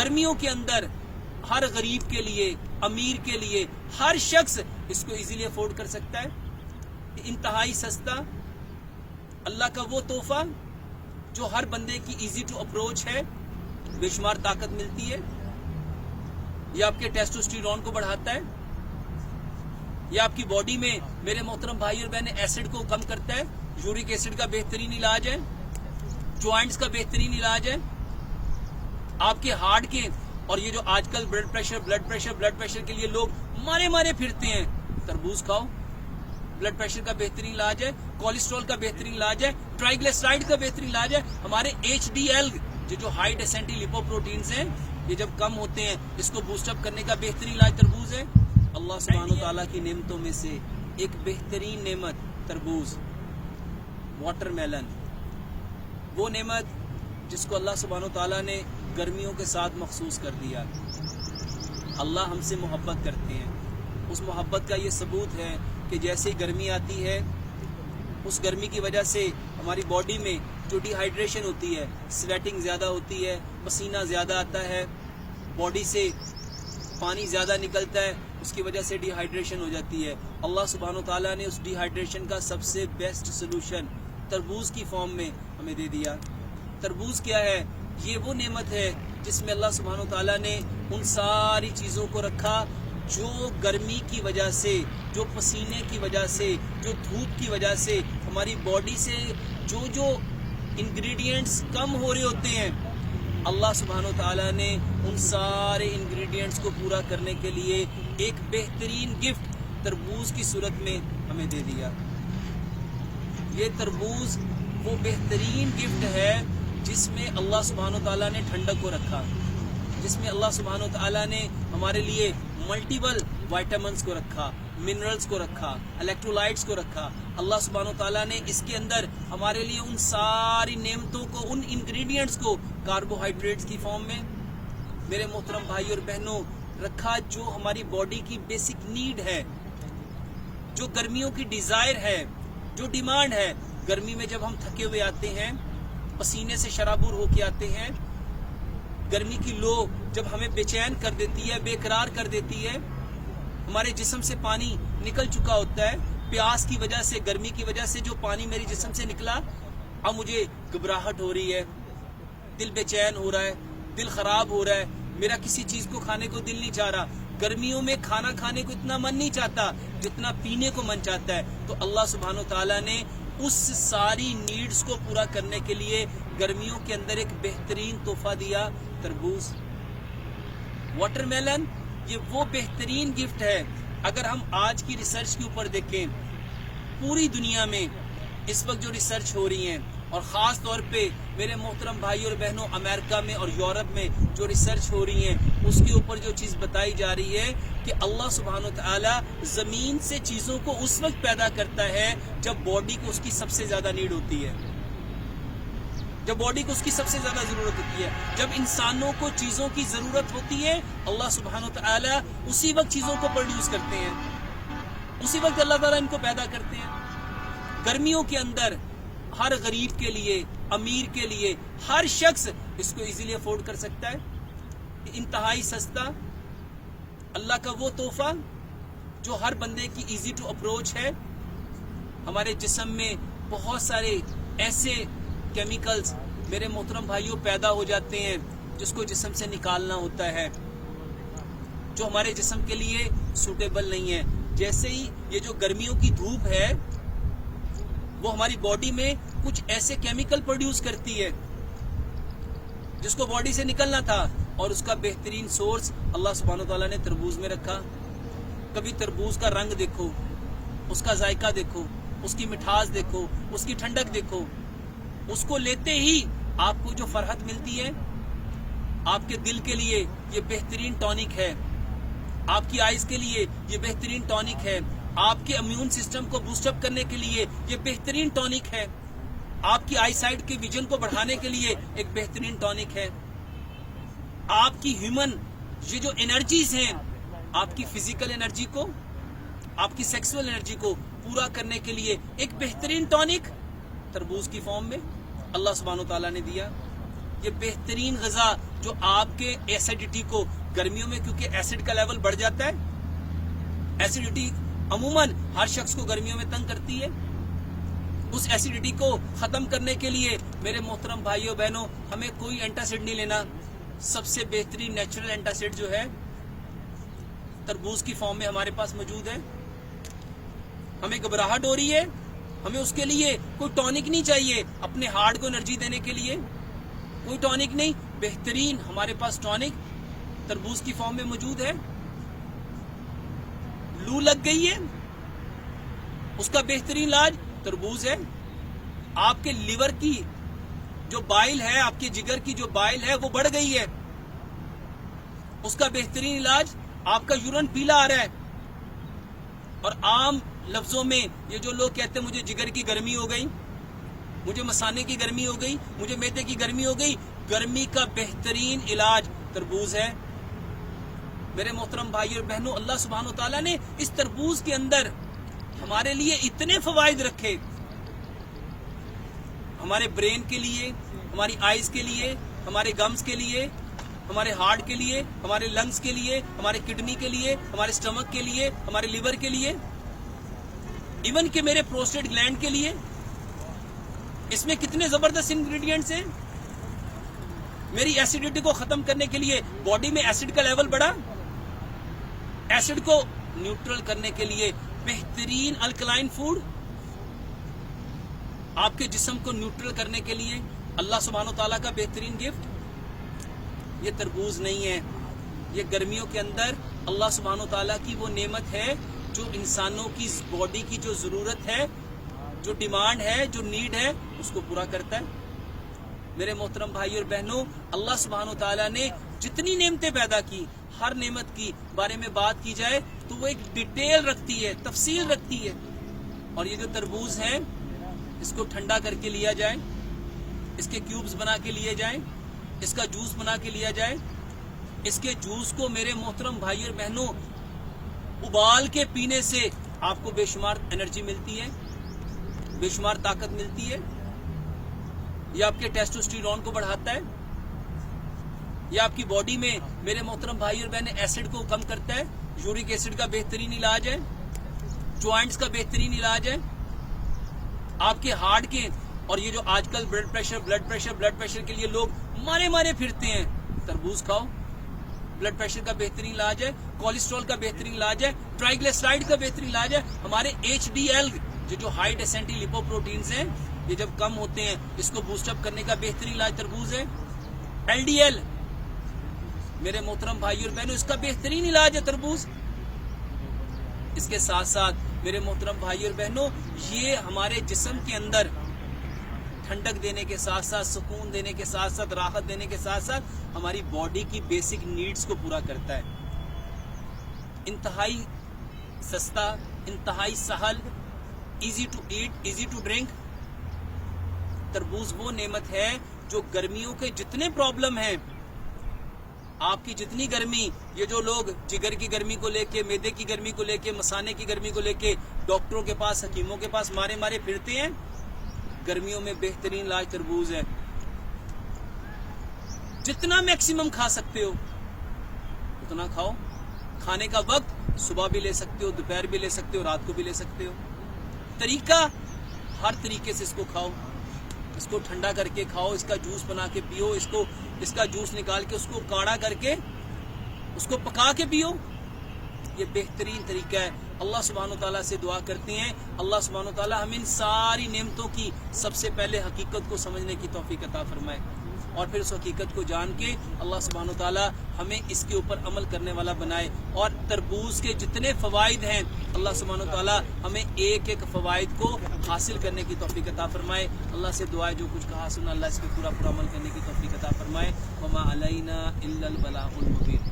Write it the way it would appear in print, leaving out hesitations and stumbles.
गर्मियों के अंदर हर गरीब के लिए, अमीर के लिए, हर शख्स इसको इजीली अफोर्ड कर सकता है। इंतहाई सस्ता अल्लाह का वो तोहफा जो हर बंदे की इजी टू अप्रोच है, बेशुमार ताकत मिलती है। ये आपके टेस्टोस्टेरोन को बढ़ाता है, ये आपकी बॉडी में मेरे मोहतरम भाई और बहन एसिड को कम करता है। यूरिक एसिड का बेहतरीन इलाज है, ज्वाइंट्स का बेहतरीन इलाज है, आपके हार्ट के। और ये जो आजकल ब्लड प्रेशर के लिए लोग मारे फिरते हैं, तरबूज खाओ, ब्लड प्रेशर का बेहतरीन इलाज है, कोलेस्ट्रॉल का बेहतरीन इलाज है, ट्राइग्लिसराइड का बेहतरीन इलाज है। हमारे HDL जो हाई डेंसिटी लिपोप्रोटीन्स हैं, ये जब कम होते हैं, इसको बूस्टअप करने का बेहतरीन इलाज तरबूज है। अल्लाह सुब्हानो ताला की नेमतों में से एक बेहतरीन नेमत तरबूज, वाटरमेलन, वो नेमत जिसको अल्लाह सुब्हानो ताला ने गर्मियों के साथ मखसूस कर दिया। अल्लाह हमसे मोहब्बत करते हैं, उस मोहब्बत का ये सबूत है कि जैसे गर्मी आती है, उस गर्मी की वजह से हमारी बॉडी में जो डिहाइड्रेशन होती है, स्वेटिंग ज़्यादा होती है, पसीना ज़्यादा आता है, बॉडी से पानी ज़्यादा निकलता है, उसकी वजह से डिहाइड्रेशन हो जाती है। अल्लाह सुब्हानो ताला ने उस डिहाइड्रेशन का सबसे बेस्ट सोल्यूशन तरबूज की फॉर्म में हमें दे दिया। तरबूज क्या है? ये वो नेमत है जिसमें अल्लाह सुब्हानो ताला ने उन सारी चीज़ों को रखा जो गर्मी की वजह से, जो पसीने की वजह से, जो धूप की वजह से हमारी बॉडी से जो इंग्रेडिएंट्स कम हो रहे होते हैं, अल्लाह सुब्हानो ताला ने उन सारे इंग्रेडिएंट्स को पूरा करने के लिए एक बेहतरीन गिफ्ट तरबूज की सूरत में हमें दे दिया। ये तरबूज वो बेहतरीन गिफ्ट है जिसमें अल्लाह सुब्हानो ताला ने ठंडक को रखा, जिसमें अल्लाह सुब्हानो ताला ने हमारे लिए मल्टीपल विटामिन्स को रखा, मिनरल्स को रखा, इलेक्ट्रोलाइट्स को रखा। अल्लाह सुब्हानो ताला ने इसके अंदर हमारे लिए उन सारी नेमतों को, उन इंग्रेडिएंट्स को कार्बोहाइड्रेट्स की फॉर्म में मेरे मोहतरम भाई और बहनों रखा, जो हमारी बॉडी की बेसिक नीड है, जो गर्मियों की डिजायर है, जो डिमांड है। गर्मी में जब हम थके हुए आते हैं, पसीने से शराबूर होके आते हैं, गर्मी की लो जब हमें बेचैन कर देती है, बेकरार कर देती है, हमारे जिस्म से पानी निकल चुका होता है, प्यास की वजह से, गर्मी की वजह से जो पानी मेरे जिस्म से निकला, अब मुझे घबराहट हो रही है, दिल बेचैन हो रहा है, दिल खराब हो रहा है, मेरा किसी चीज को खाने को दिल नहीं चाह रहा। गर्मियों में खाना खाने को इतना मन नहीं चाहता जितना पीने को मन चाहता है। तो अल्लाह सुब्हानो ताला ने उस सारी नीड्स को पूरा करने के लिए गर्मियों के अंदर एक बेहतरीन तोहफा दिया, तरबूज, वाटरमेलन। ये वो बेहतरीन गिफ्ट है। अगर हम आज की रिसर्च के ऊपर देखें, पूरी दुनिया में इस वक्त जो रिसर्च हो रही है, और ख़ास तौर पे मेरे मोहतरम भाई और बहनों अमेरिका में और यूरोप में जो रिसर्च हो रही है, उसके ऊपर जो चीज़ बताई जा रही है कि अल्लाह सुब्हानो ताला ज़मीन से चीज़ों को उस वक्त पैदा करता है जब बॉडी को उसकी सबसे ज़्यादा नीड होती है, जब बॉडी को उसकी सबसे ज़्यादा ज़रूरत होती है। जब इंसानों को चीज़ों की ज़रूरत होती है, अल्लाह सुब्हानो ताला उसी वक्त चीज़ों को प्रोड्यूस करते हैं, उसी वक्त अल्लाह ताला इनको पैदा करते हैं। गर्मियों के अंदर हर गरीब के लिए, अमीर के लिए, हर शख्स इसको इजीली अफोर्ड कर सकता है। इंतहाई सस्ता अल्लाह का वो तोहफा जो हर बंदे की इजी टू अप्रोच है। हमारे जिस्म में बहुत सारे ऐसे केमिकल्स मेरे मोहतरम भाइयों पैदा हो जाते हैं जिसको जिस्म से निकालना होता है, जो हमारे जिस्म के लिए सूटेबल नहीं है। जैसे ही ये जो गर्मियों की धूप है, वो हमारी बॉडी में कुछ ऐसे केमिकल प्रोड्यूस करती है जिसको बॉडी से निकलना था, और उसका बेहतरीन सोर्स अल्लाह सुब्हानो ताला ने तरबूज में रखा। कभी तरबूज का रंग देखो, उसका जायका देखो, उसकी मिठास देखो, उसकी ठंडक देखो, उसको लेते ही आपको जो फरहत मिलती है, आपके दिल के लिए ये बेहतरीन टॉनिक है, आपकी आइज के लिए ये बेहतरीन टॉनिक है, आपके इम्यून सिस्टम को बूस्टअप करने के लिए ये बेहतरीन टॉनिक है, आपकी आई साइट के विजन को बढ़ाने के लिए एक बेहतरीन टॉनिक है, आपकी ह्यूमन ये जो एनर्जीज हैं, आपकी फिजिकल एनर्जी को, आपकी सेक्सुअल एनर्जी को पूरा करने के लिए एक बेहतरीन टॉनिक तरबूज की फॉर्म में अल्लाह सुब्हानो ताला ने दिया। یہ بہترین غذا جو آپ کے ایسیڈیٹی کو گرمیوں میں، کیونکہ ایسڈ کا لیول بڑھ جاتا ہے، ایسیڈیٹی عموماً ہر شخص کو گرمیوں میں تنگ کرتی ہے، اس ایسیڈیٹی کو ختم کرنے کے لیے میرے محترم بھائیوں بہنوں ہمیں کوئی اینٹاسڈ نہیں لینا. سب سے بہترین نیچرل اینٹاسڈ جو ہے تربوز کی فارم میں ہمارے پاس موجود ہے. ہمیں گھبراہٹ ہو رہی ہے، ہمیں اس کے لیے کوئی ٹونک نہیں چاہیے، اپنے ہارٹ کو انرجی دینے کے لیے کوئی ٹونک نہیں، بہترین ہمارے پاس ٹونک تربوز کی فارم میں موجود ہے. لو لگ گئی ہے، اس کا بہترین علاج تربوز ہے. آپ کے لیور کی جو بائل ہے، آپ کے جگر کی جو بائل ہے وہ بڑھ گئی ہے، اس کا بہترین علاج آپ کا یورین پیلا آ رہا ہے. اور عام لفظوں میں یہ جو لوگ کہتے ہیں مجھے جگر کی گرمی ہو گئی، مجھے مثانے کی گرمی ہو گئی، مجھے معدے کی گرمی ہو گئی، گرمی کا بہترین علاج تربوز ہے. میرے محترم بھائی اور بہنوں، اللہ سبحانہ و تعالیٰ نے اس تربوز کے اندر ہمارے لیے اتنے فوائد رکھے، ہمارے برین کے لیے، ہماری آئیز کے لیے، ہمارے گمز کے لیے، ہمارے ہارٹ کے لیے، ہمارے لنگز کے لیے، ہمارے کڈنی کے لیے، ہمارے سٹمک کے لیے، ہمارے لیور کے لیے، ایون کہ میرے پروسٹیٹ گلینڈ کے لیے. اس میں کتنے زبردست انگریڈینٹس ہیں. میری ایسیڈیٹی کو ختم کرنے کے لیے باڈی میں ایسڈ کا لیول بڑھا، ایسڈ کو نیوٹرل کرنے کے لیے بہترین الکلائن فوڈ، آپ کے جسم کو نیوٹرل کرنے کے لیے اللہ سبحانہ و تعالیٰ کا بہترین گفٹ. یہ تربوز نہیں ہے، یہ گرمیوں کے اندر اللہ سبحانہ و تعالیٰ کی وہ نعمت ہے جو انسانوں کی باڈی کی جو ضرورت ہے، جو ڈیمانڈ ہے، جو نیڈ ہے، اس کو پورا کرتا ہے. میرے محترم بھائی اور بہنوں، اللہ سبحانہ و تعالیٰ نے جتنی نعمتیں پیدا کی، ہر نعمت کی بارے میں بات کی جائے تو وہ ایک ڈیٹیل رکھتی ہے، تفصیل رکھتی ہے. اور یہ جو تربوز ہے اس کو ٹھنڈا کر کے لیا جائے، اس کے کیوبز بنا کے لیے جائیں، اس کا جوس بنا کے لیا جائے. اس کے جوس کو میرے محترم بھائی اور بہنوں ابال کے پینے سے آپ کو بے شمار انرجی ملتی ہے، بے شمار طاقت ملتی ہے. یہ آپ کے ٹیسٹوسٹیرون کو بڑھاتا ہے، یہ آپ کی باڈی میں میرے محترم بھائی اور بہنیں ایسڈ کو کم کرتا ہے. یورک ایسڈ کا بہترین علاج ہے، جوائنٹس کا بہترین علاج ہے. آپ کے ہارٹ کے، اور یہ جو آج کل بلڈ پریشر کے لیے لوگ مارے پھرتے ہیں، تربوز کھاؤ، بلڈ پریشر کا بہترین علاج ہے، کولیسٹرول کا بہترین علاج ہے، ٹرائیگلیسرائڈ کا بہترین علاج ہے. ہمارے HDL جو ہائی ڈینسٹی لیپوپروٹینز ہیں، یہ جب کم ہوتے ہیں اس کو بوسٹ اپ کرنے کا بہترین علاج تربوز ہے. LDL میرے محترم بھائی اور بہنوں اس کا بہترین علاج ہے تربوز. اس کے ساتھ ساتھ میرے محترم بھائی اور بہنوں یہ ہمارے جسم کے اندر ٹھنڈک دینے کے ساتھ ساتھ، سکون دینے کے ساتھ ساتھ، راحت دینے کے ساتھ ساتھ ہماری باڈی کی بیسک نیڈز کو پورا کرتا ہے. انتہائی سستا، انتہائی سہل، easy to eat, easy to drink. تربوز وہ نعمت ہے جو گرمیوں کے جتنے پرابلم ہیں، آپ کی جتنی گرمی، یہ جو لوگ جگر کی گرمی کو لے کے، معدے کی گرمی کو لے کے، مثانے کی گرمی کو لے کے ڈاکٹروں کے پاس، حکیموں کے پاس مارے پھرتے ہیں، گرمیوں میں بہترین علاج تربوز ہے. جتنا میکسیمم کھا سکتے ہو اتنا کھاؤ. کھانے کا وقت صبح بھی لے سکتے ہو، دوپہر بھی لے سکتے ہو، رات کو بھی لے سکتے ہو. طریقہ ہر طریقے سے اس کو کھاؤ. اس کو ٹھنڈا کر کے کھاؤ، اس کا جوس بنا کے پیو، اس کا جوس نکال کے اس کو کاڑھا کر کے اس کو پکا کے پیو. یہ بہترین طریقہ ہے. اللہ سبحانہ و تعالیٰ سے دعا کرتے ہیں اللہ سبحانہ و تعالیٰ ہمیں ان ساری نعمتوں کی سب سے پہلے حقیقت کو سمجھنے کی توفیق عطا فرمائے، اور پھر اس حقیقت کو جان کے اللہ سبحانہ و تعالیٰ ہمیں اس کے اوپر عمل کرنے والا بنائے. اور تربوز کے جتنے فوائد ہیں اللہ سبحانہ و تعالیٰ ہمیں ایک ایک فوائد کو حاصل کرنے کی توفیق عطا فرمائے. اللہ سے دعا ہے جو کچھ کہا سنا اللہ اس پہ پورا عمل کرنے کی توفیق عطا فرمائے. وما علینا الا البلاغ المبین.